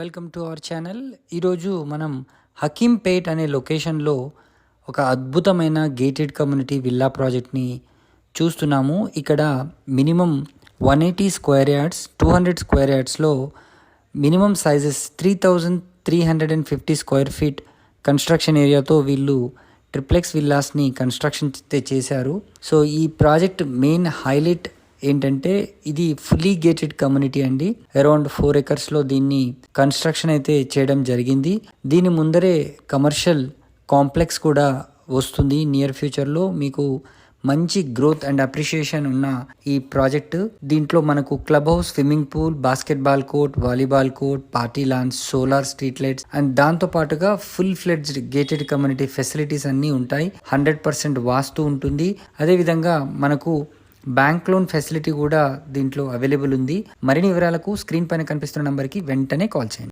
Welcome to our channel. ఈరోజు మనం హకీంపేట్ అనే లొకేషన్లో ఒక అద్భుతమైన గేటెడ్ కమ్యూనిటీ విల్లా ప్రాజెక్ట్ని చూస్తున్నాము. ఇక్కడ మినిమం 180 స్క్వేర్ యార్డ్స్, 200 స్క్వేర్ యార్డ్స్లో minimum sizes 3350 square feet construction ఏరియాతో వీళ్ళు ట్రిప్లెక్స్ విల్లాస్ని కన్స్ట్రక్షన్ చేశారు. సో ఈ ప్రాజెక్ట్ మెయిన్ హైలైట్ ఏంటంటే ఇది ఫుల్లీ గేటెడ్ కమ్యూనిటీ అండి. అరౌండ్ 4 acres దీన్ని కన్స్ట్రక్షన్ అయితే చేయడం జరిగింది. దీని ముందరే కమర్షియల్ కాంప్లెక్స్ కూడా వస్తుంది. నియర్ ఫ్యూచర్లో మీకు మంచి గ్రోత్ అండ్ అప్రిషియేషన్ ఉన్న ఈ ప్రాజెక్ట్. దీంట్లో మనకు club house, swimming pool, basketball court, volleyball court, party lance, solar street lights and దాంతో పాటుగా full fledged gated community facilities అన్నీ ఉంటాయి. 100% వాస్తు ఉంటుంది. అదేవిధంగా మనకు బ్యాంక్ లోన్ ఫెసిలిటీ కూడా దీంట్లో అవైలబుల్ ఉంది. మరిన్ని వివరాలకు స్క్రీన్ పైన కనిపిస్తున్న నంబర్కి వెంటనే కాల్ చేయండి.